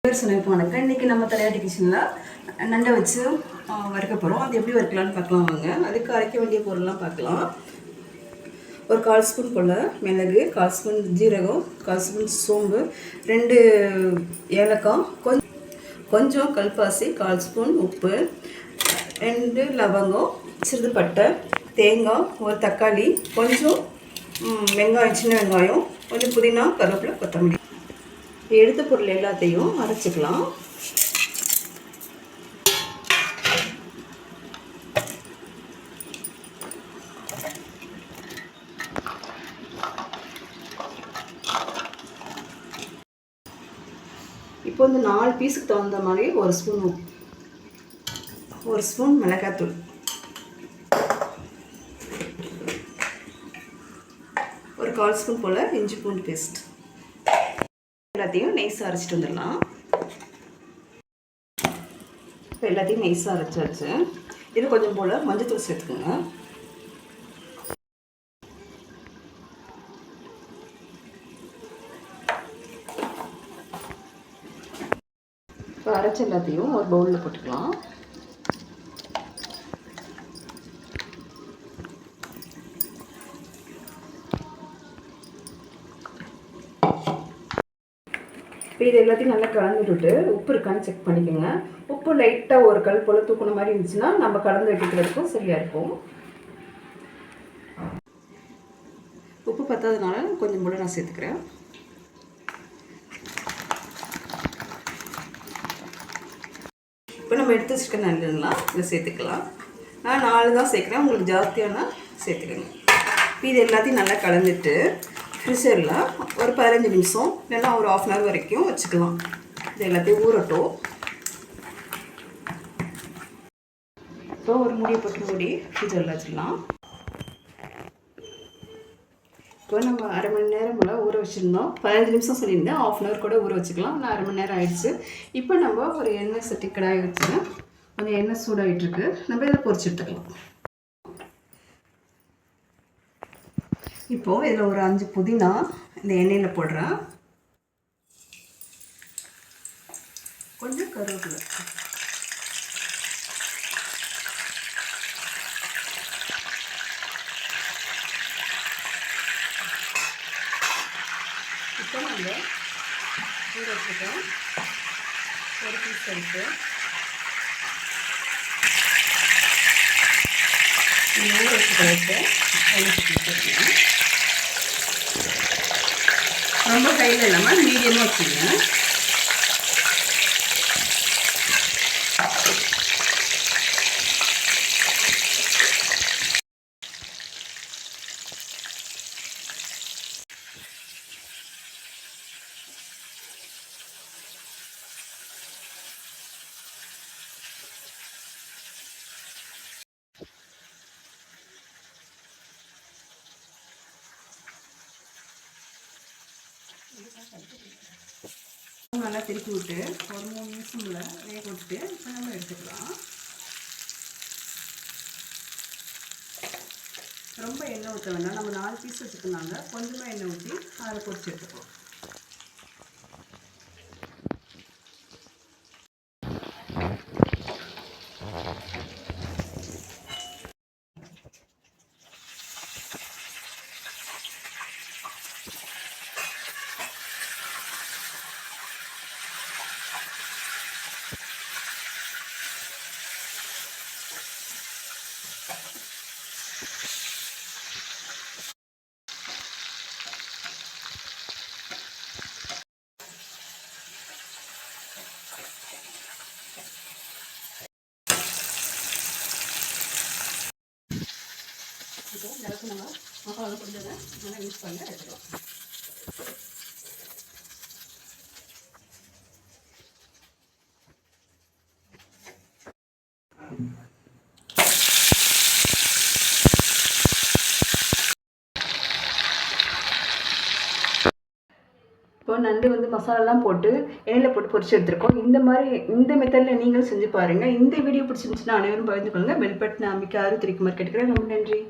வணக்கம். இன்றைக்கி நம்ம தலையாட்டி கிச்சனில் நண்டை வச்சு வறுக்க போகிறோம். அது எப்படி வறுக்கலான்னு பார்க்கலாம் வாங்க. அதுக்கு அரைக்க வேண்டிய பொருள்லாம் பார்க்கலாம். ஒரு 1/4 ஸ்பூன் போல் மிளகு, 1/4 ஸ்பூன் ஜீரகம், 1/4 ஸ்பூன் சோம்பு, 2 ஏலக்காய், கொஞ்சம் கல்பாசி, 1/4 ஸ்பூன் உப்பு, 2 லவங்கம், சிறிது பட்டை, தேங்காய், ஒரு தக்காளி, கொஞ்சம் வெங்காயம், சின்ன வெங்காயம், கொஞ்சம் புதினா, கருவேப்பிலை, கொத்தமல்லி. எடுத்த பொருள் எல்லாத்தையும் அரைச்சிக்கலாம். இப்போ வந்து 4 பீஸுக்கு தகுந்த மாதிரி ஒரு ஸ்பூன் மிளகாய்த்தூள், ஒரு 1/4 ஸ்பூன் போல் இஞ்சி பூண்டு பேஸ்ட், எல்லாத்தையும் நைஸாக அரைச்சிட்டு வந்துடலாம். இப்போ எல்லாத்தையும் நைஸாக அரைச்சாச்சு. இது கொஞ்சம் போல் மஞ்சத்தூள் சேர்த்துக்கோங்க. இப்போ அரைச்ச எல்லாத்தையும் ஒரு பவுலில் போட்டுக்கலாம். இப்போ இது எல்லாத்தையும் நல்லா கலந்து விட்டுட்டு உப்பு இருக்கான்னு செக் பண்ணிக்கோங்க. உப்பு லைட்டாக ஒரு கல் போல் தூக்குன மாதிரி இருந்துச்சுன்னா நம்ம கலந்து வைக்கிறதுக்கும் சரியாக இருக்கும். உப்பு பத்தாதனால கொஞ்சம் போல நான் சேர்த்துக்கிறேன். இப்போ நம்ம எடுத்து வச்சுருக்க நல்லெண்ணெய் இதில் சேர்த்துக்கலாம். நான் 4 தான் சேர்க்குறேன், உங்களுக்கு ஜாஸ்தியான சேர்த்துக்கங்க. இப்போ இது எல்லாத்தையும் நல்லா கலந்துட்டு ஃப்ரிட்ஜரில் ஒரு 15 நிமிஷம் இல்லைன்னா ஒரு 1/2 hour வரைக்கும் வச்சுக்கலாம். இது எல்லாத்தையும் ஊறட்டும். இப்போ ஒரு மூடியை போட்டு மூடி ஃப்ரிட்ஜரில் வச்சிடலாம். இப்போ நம்ம 1/2 மணி நேரம் போல் ஊற வச்சுருந்தோம். 15 நிமிஷம் சொல்லியிருந்தேன், 1/2 hour கூட ஊற வச்சுக்கலாம். நான் 1/2 மணி நேரம் ஆகிடுச்சு. இப்போ நம்ம ஒரு எண்ணெய் சட்டி கடாயை வச்சு அந்த எண்ணெய் சூடாகிட்டுருக்கு. நம்ம இதில் பொரிச்சு எடுத்துக்கலாம். இப்போது இதில் ஒரு 5 புதினா இந்த எண்ணெயில் போடுறேன். கொஞ்சம் கருவேப்பிலை, இப்போ நம்ம ஊற வச்சுருக்கோம் ஒரு பீஸ் எடுத்து இந்த ஊற வச்சுக்கிறதுக்கு போட்டுக்கலாம். ரொம்ப ஹையில் இல்லாமல் மீடியமாக வச்சுக்கோங்க. நல்லா திருப்பி விட்டு ஒரு 3 நிமிஷம்ல வேக விட்டு இப்போ நம்ம எடுத்துக்கலாம். ரொம்ப எண்ணெய் ஊற்ற வேண்டாம். நம்ம 4 பீஸ் வச்சுக்கனாங்க கொஞ்சமாக எண்ணெய் ஊற்றி அதை பொரிச்சு எடுத்துக்கலாம். இப்போ இந்த அளவுக்கு நம்ம மசாலா கொஞ்சம் நல்லா யூஸ் பண்ணி எடுத்துக்கலாம். இப்போ நண்டு வந்து மசாலாலாம் போட்டு எண்ணெயில் போட்டு பொரிச்சு எடுத்துருக்கோம். இந்த மெத்தடில் நீங்களும் செஞ்சு பாருங்கள். இந்த வீடியோ பிடிச்சிருந்துச்சுன்னா அனைவரும் பகிர்ந்து கொள்ளுங்கள். பெல் பட்டன் அமைக்க 6 3 கேட்டுக்கிறேன். ரொம்ப நன்றி.